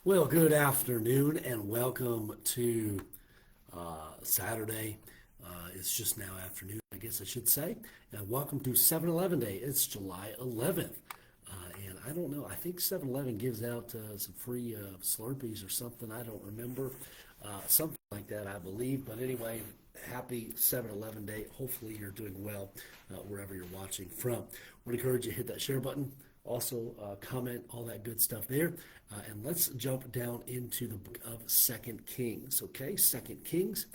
Well, good afternoon and welcome to Saturday. It's just now afternoon, I guess I should say. And welcome to 7-Eleven Day. It's July 11th. And I don't know, I think 7-Eleven gives out some free Slurpees or something. I don't remember. Something like that, I believe. But anyway, happy 7-Eleven Day. Hopefully you're doing well wherever you're watching from. I would encourage you to hit that share button. Also, comment, all that good stuff there. And let's jump down into the book of Second Kings, okay? Second Kings.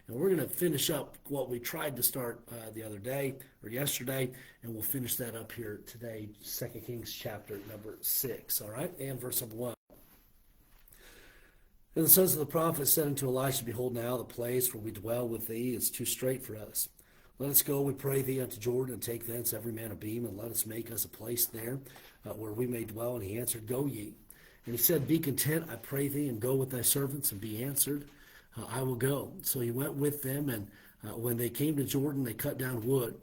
And we're going to finish up what we tried to start the other day or yesterday, and we'll finish that up here today, Second Kings chapter number 6, all right? And verse number 1. And the sons of the prophets said unto Elisha, Behold, now the place where we dwell with thee is too strait for us. Let us go, we pray thee, unto Jordan, and take thence every man a beam, and let us make us a place there where we may dwell. And he answered, Go ye. And he said, Be content, I pray thee, and go with thy servants, and be answered, I will go. So he went with them, and when they came to Jordan, they cut down wood.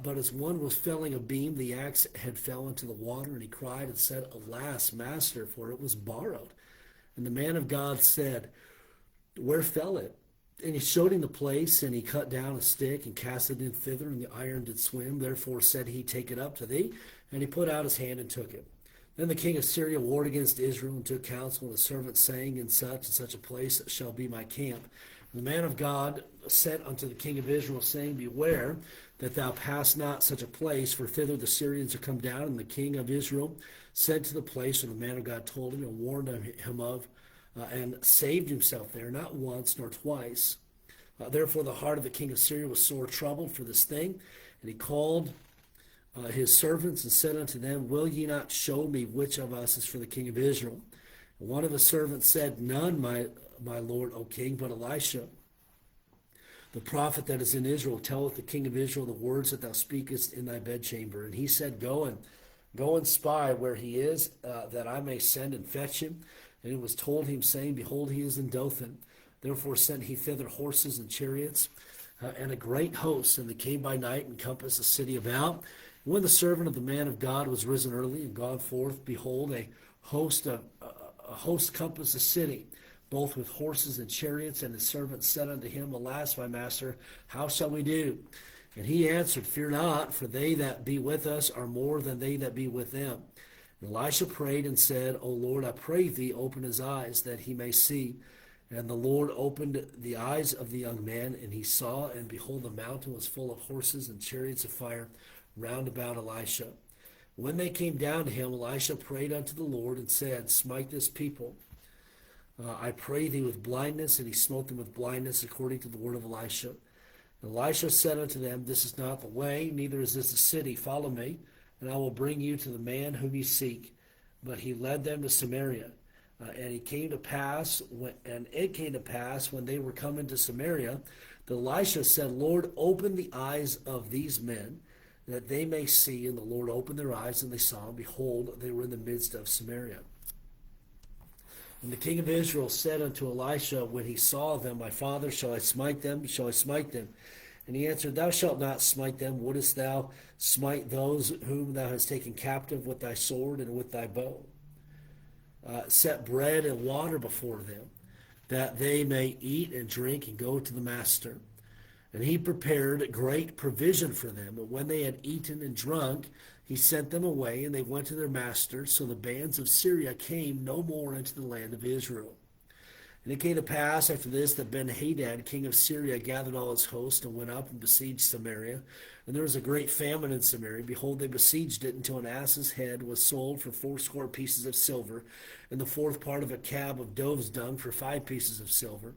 But as one was felling a beam, the axe had fell into the water, and he cried and said, Alas, master, for it was borrowed. And the man of God said, Where fell it? And he showed him the place, and he cut down a stick and cast it in thither, and the iron did swim. Therefore said he, Take it up to thee. And he put out his hand and took it. Then the king of Syria warred against Israel and took counsel with the servants, saying, In such and such a place shall be my camp. And the man of God said unto the king of Israel, saying, Beware that thou pass not such a place, for thither the Syrians are come down. And the king of Israel sent to the place where the man of God told him and warned him of, and saved himself there, not once nor twice. Therefore the heart of the king of Syria was sore troubled for this thing, and he called his servants and said unto them, Will ye not show me which of us is for the king of Israel? And one of the servants said, None, my lord, O king, but Elisha, the prophet that is in Israel, telleth the king of Israel the words that thou speakest in thy bedchamber. And he said, Go and spy where he is, that I may send and fetch him. And it was told him, saying, Behold, he is in Dothan. Therefore sent he thither horses and chariots, and a great host. And they came by night and compassed the city about. And when the servant of the man of God was risen early and gone forth, behold, a host compassed the city, both with horses and chariots. And his servant said unto him, Alas, my master, how shall we do? And he answered, Fear not, for they that be with us are more than they that be with them. And Elisha prayed and said, O Lord, I pray thee, open his eyes, that he may see. And the Lord opened the eyes of the young man, and he saw, and behold, the mountain was full of horses and chariots of fire round about Elisha. When they came down to him, Elisha prayed unto the Lord and said, Smite this people, I pray thee, with blindness. And he smote them with blindness according to the word of Elisha. And Elisha said unto them, This is not the way, neither is this the city. Follow me, and I will bring you to the man whom ye seek. But he led them to Samaria. And it came to pass when they were come into Samaria, that Elisha said, Lord, open the eyes of these men, that they may see. And the Lord opened their eyes, and they saw, and behold, they were in the midst of Samaria. And the king of Israel said unto Elisha, when he saw them, My father, shall I smite them? Shall I smite them? And he answered, Thou shalt not smite them. Wouldest thou smite those whom thou hast taken captive with thy sword and with thy bow? Set bread and water before them, that they may eat and drink and go to the master. And he prepared great provision for them. And when they had eaten and drunk, he sent them away, and they went to their master. So the bands of Syria came no more into the land of Israel. And it came to pass after this that Ben-Hadad, king of Syria, gathered all his host and went up and besieged Samaria. And there was a great famine in Samaria. Behold, they besieged it until an ass's head was sold for 80 pieces of silver, and the fourth part of a cab of dove's dung for 5 pieces of silver.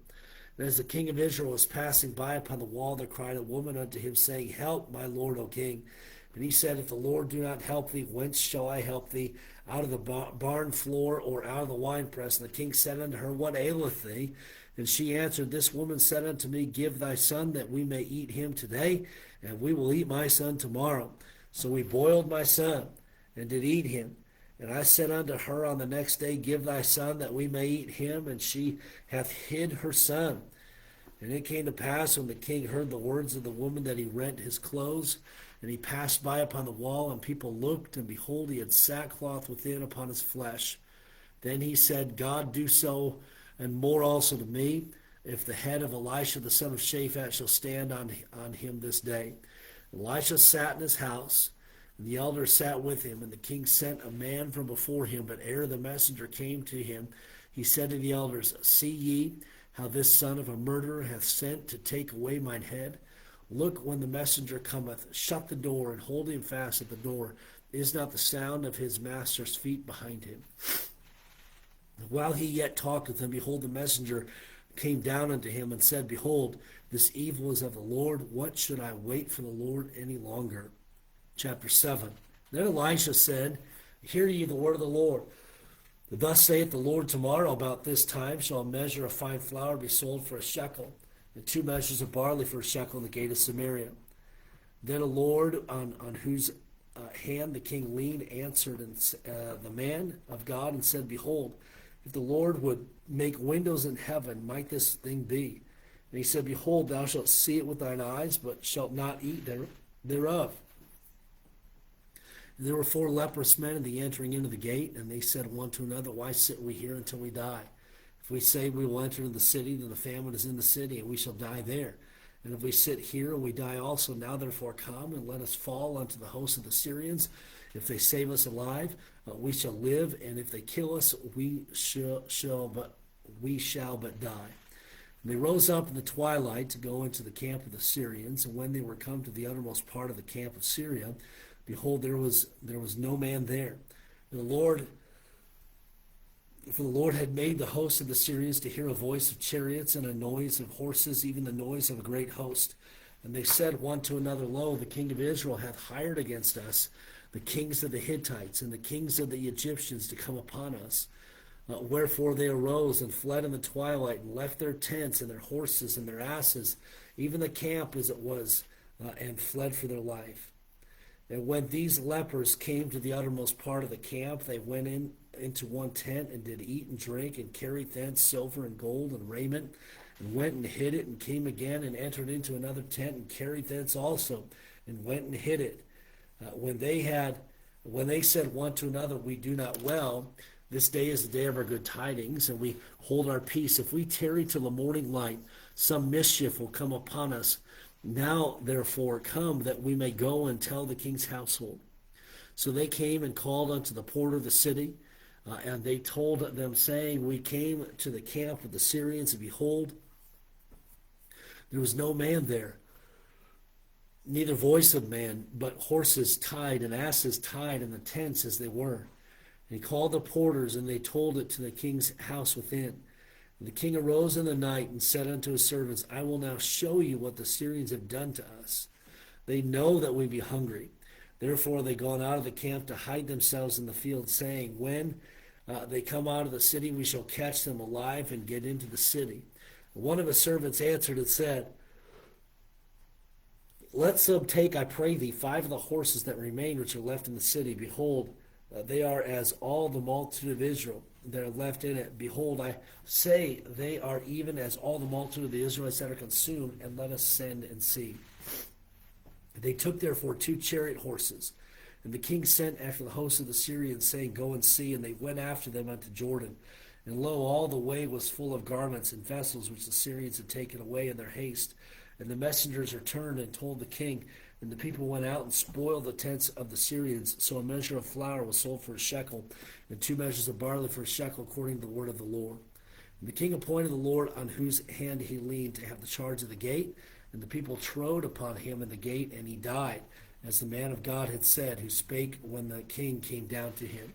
And as the king of Israel was passing by upon the wall, there cried a woman unto him, saying, Help, my lord, O king. And he said, If the Lord do not help thee, whence shall I help thee? Out of the barn floor, or out of the winepress? And the king said unto her, What aileth thee? And she answered, This woman said unto me, Give thy son, that we may eat him today, and we will eat my son tomorrow. So we boiled my son, and did eat him. And I said unto her on the next day, Give thy son, that we may eat him. And she hath hid her son. And it came to pass, when the king heard the words of the woman, that he rent his clothes. And he passed by upon the wall, and people looked, and behold, he had sackcloth within upon his flesh. Then he said, God do so, and more also to me, if the head of Elisha the son of Shaphat shall stand on him this day. Elisha sat in his house, and the elders sat with him, and the king sent a man from before him. But ere the messenger came to him, he said to the elders, See ye how this son of a murderer hath sent to take away mine head? Look, when the messenger cometh, shut the door, and hold him fast at the door. Is not the sound of his master's feet behind him? While he yet talked with him, behold, the messenger came down unto him and said, Behold, this evil is of the Lord. What should I wait for the Lord any longer? Chapter 7. Then Elisha said, Hear ye the word of the Lord. Thus saith the Lord, Tomorrow about this time shall a measure of fine flour be sold for a shekel, and 2 measures of barley for a shekel in the gate of Samaria. Then the Lord, on whose hand the king leaned, answered the man of God and said, Behold, if the Lord would make windows in heaven, might this thing be? And he said, Behold, thou shalt see it with thine eyes, but shalt not eat thereof. And there were 4 leprous men in the entering into the gate, and they said one to another, Why sit we here until we die? If we say we will enter into the city, then the famine is in the city, and we shall die there. And if we sit here and we die also, now therefore come, and let us fall unto the host of the Syrians. If they save us alive, we shall live, and if they kill us, we shall but die. And they rose up in the twilight to go into the camp of the Syrians, and when they were come to the uttermost part of the camp of Syria, behold, there was no man there. And for the Lord had made the host of the Syrians to hear a voice of chariots and a noise of horses, even the noise of a great host. And they said one to another, Lo, the king of Israel hath hired against us the kings of the Hittites and the kings of the Egyptians to come upon us. Wherefore they arose and fled in the twilight, and left their tents and their horses and their asses, even the camp as it was, and fled for their life. And when these lepers came to the uttermost part of the camp, they went into one tent, and did eat and drink, and carried thence silver and gold and raiment, and went and hid it, and came again, and entered into another tent, and carried thence also, and went and hid it. When they said one to another, We do not well, this day is the day of our good tidings, and we hold our peace. If we tarry till the morning light, some mischief will come upon us. Now, therefore, come, that we may go and tell the king's household. So they came and called unto the porter of the city, and they told them, saying, We came to the camp of the Syrians, and behold, there was no man there, neither voice of man, but horses tied and asses tied in the tents as they were. And he called the porters, and they told it to the king's house within. And the king arose in the night and said unto his servants, I will now show you what the Syrians have done to us. They know that we be hungry. Therefore they gone out of the camp to hide themselves in the field, saying, When they come out of the city, we shall catch them alive and get into the city. And one of his servants answered and said, Let some take, I pray thee, 5 of the horses that remain which are left in the city. Behold, they are as all the multitude of Israel that are left in it. Behold, I say they are even as all the multitude of the Israelites that are consumed, and let us send and see. They took therefore 2 chariot horses, and the king sent after the host of the Syrians, saying, Go and see. And they went after them unto Jordan. And lo, all the way was full of garments and vessels which the Syrians had taken away in their haste. And the messengers returned and told the king, and the people went out and spoiled the tents of the Syrians. So a measure of flour was sold for a shekel, and 2 measures of barley for a shekel, according to the word of the Lord. And the king appointed the Lord, on whose hand he leaned, to have the charge of the gate. And the people trode upon him in the gate, and he died, as the man of God had said, who spake when the king came down to him.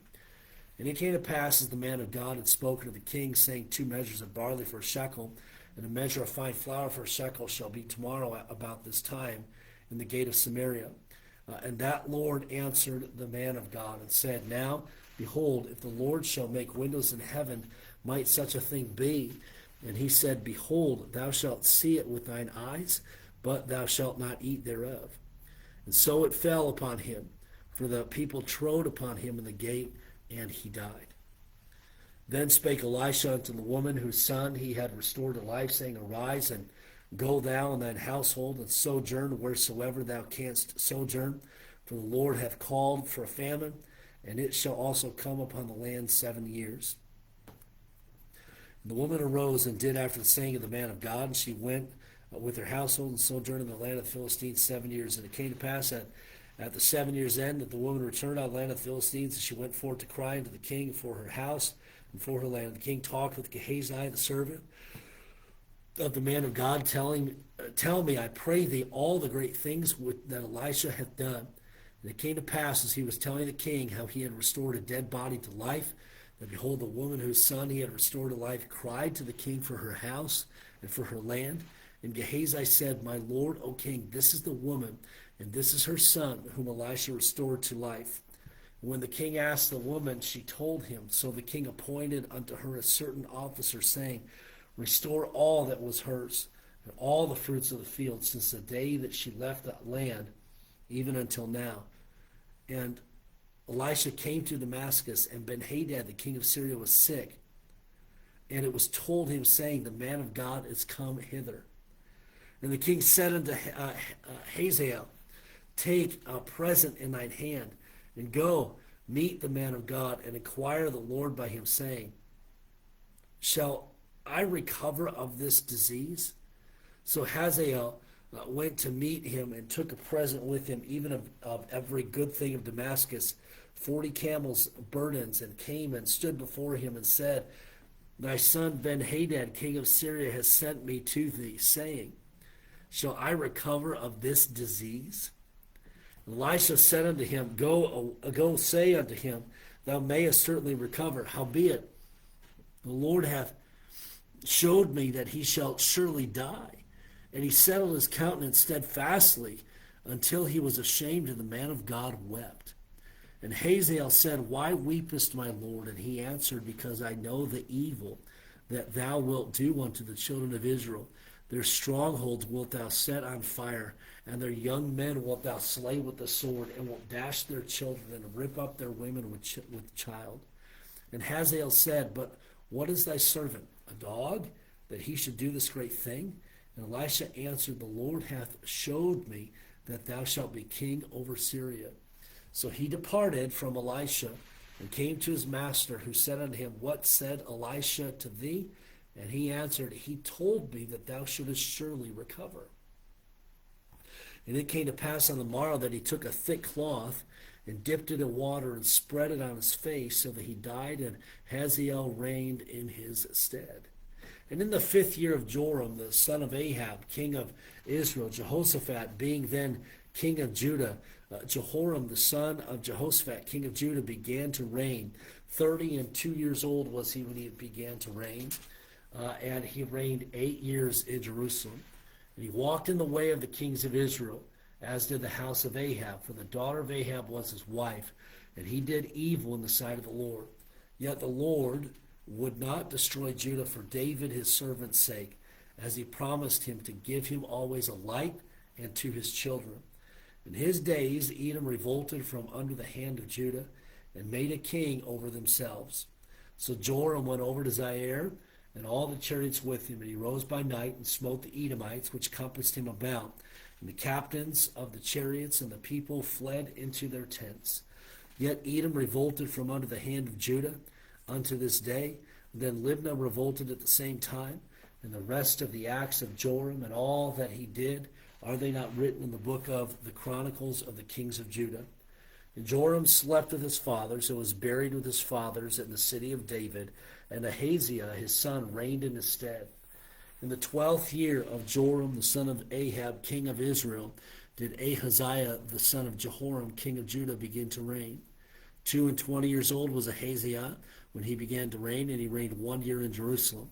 And it came to pass, as the man of God had spoken to the king, saying, 2 measures of barley for a shekel, and a measure of fine flour for a shekel shall be tomorrow about this time in the gate of Samaria. And that Lord answered the man of God and said, Now, behold, if the Lord shall make windows in heaven, might such a thing be? And he said, Behold, thou shalt see it with thine eyes, but thou shalt not eat thereof. And so it fell upon him, for the people trode upon him in the gate, and he died. Then spake Elisha unto the woman whose son he had restored to life, saying, Arise, and go thou and thine household, and sojourn wheresoever thou canst sojourn, for the Lord hath called for a famine, and it shall also come upon the land 7 years. The woman arose and did after the saying of the man of God, and she went with her household and sojourned in the land of the Philistines 7 years. And it came to pass at the 7 years' end that the woman returned out of the land of the Philistines, and she went forth to cry unto the king for her house and for her land. The king talked with Gehazi, the servant of the man of God, tell me, I pray thee, all the great things that Elisha hath done. And it came to pass, as he was telling the king how he had restored a dead body to life, that behold, the woman whose son he had restored to life cried to the king for her house and for her land. And Gehazi said, My lord, O king, this is the woman, and this is her son, whom Elisha restored to life. And when the king asked the woman, she told him. So the king appointed unto her a certain officer, saying, Restore all that was hers, and all the fruits of the field, since the day that she left that land, even until now. And Elisha came to Damascus, and Ben-Hadad, the king of Syria, was sick. And it was told him, saying, The man of God is come hither. And the king said unto Hazael, Take a present in thine hand, and go meet the man of God, and inquire the Lord by him, saying, Shall I recover of this disease? So Hazael went to meet him, and took a present with him, even of every good thing of Damascus, 40 camels' burdens, and came and stood before him, and said, Thy son Ben-Hadad, king of Syria, has sent me to thee, saying, Shall I recover of this disease? Elisha said unto him, Go say unto him, Thou mayest certainly recover. Howbeit, the Lord hath showed me that he shall surely die. And he settled his countenance steadfastly, until he was ashamed, and the man of God wept. And Hazael said, Why weepest, my lord? And he answered, Because I know the evil that thou wilt do unto the children of Israel. Their strongholds wilt thou set on fire, and their young men wilt thou slay with the sword, and wilt dash their children, and rip up their women with child. And Hazael said, But what is thy servant, a dog, that he should do this great thing? And Elisha answered, The Lord hath showed me that thou shalt be king over Syria. So he departed from Elisha, and came to his master, who said unto him, What said Elisha to thee? And he answered, He told me that thou shouldest surely recover. And it came to pass on the morrow that he took a thick cloth, and dipped it in water, and spread it on his face, so that he died, and Hazael reigned in his stead. And in the 5th year of Joram, the son of Ahab, king of Israel, Jehoshaphat being then king of Judah, Jehoram, the son of Jehoshaphat, king of Judah, began to reign. 32 years old was he when he began to reign. And he reigned 8 years in Jerusalem. And he walked in the way of the kings of Israel, as did the house of Ahab, for the daughter of Ahab was his wife, and he did evil in the sight of the Lord. Yet the Lord would not destroy Judah for David his servant's sake, as he promised him to give him always a light, and to his children. In his days Edom revolted from under the hand of Judah, and made a king over themselves. So Joram went over to Zaire, and all the chariots with him, and he rose by night, and smote the Edomites, which compassed him about. And the captains of the chariots and the people fled into their tents. Yet Edom revolted from under the hand of Judah unto this day. Then Libnah revolted at the same time. And the rest of the acts of Joram, and all that he did, are they not written in the book of the Chronicles of the kings of Judah? And Joram slept with his fathers, and was buried with his fathers in the city of David. And Ahaziah his son reigned in his stead. In the 12th year of Joram the son of Ahab, king of Israel, did Ahaziah the son of Jehoram, king of Judah, begin to reign. 22 years old was Ahaziah when he began to reign, and he reigned 1 year in Jerusalem.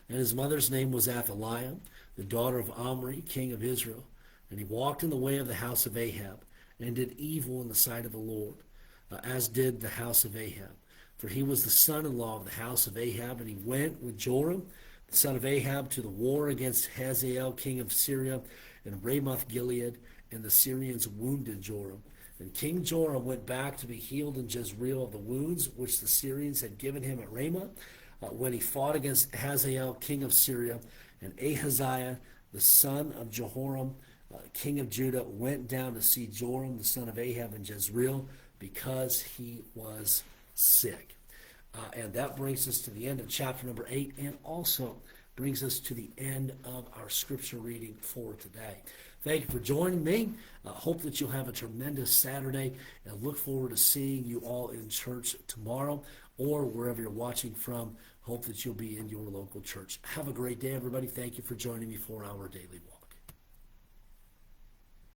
And his mother's name was Athaliah, the daughter of Omri, king of Israel. And he walked in the way of the house of Ahab, and did evil in the sight of the Lord, as did the house of Ahab. For he was the son-in-law of the house of Ahab, and he went with Joram, the son of Ahab, to the war against Hazael, king of Syria, and Ramoth-Gilead, and the Syrians wounded Joram. And King Joram went back to be healed in Jezreel of the wounds which the Syrians had given him at Ramah, when he fought against Hazael, king of Syria. And Ahaziah, the son of Jehoram, king of Judah, went down to see Joram, the son of Ahab, in Jezreel, because he was sick. And that brings us to the end of chapter number 8, and also brings us to the end of our scripture reading for today. Thank you for joining me. Hope that you'll have a tremendous Saturday, and look forward to seeing you all in church tomorrow or wherever you're watching from. Hope that you'll be in your local church. Have a great day, everybody. Thank you for joining me for our Daily Walk.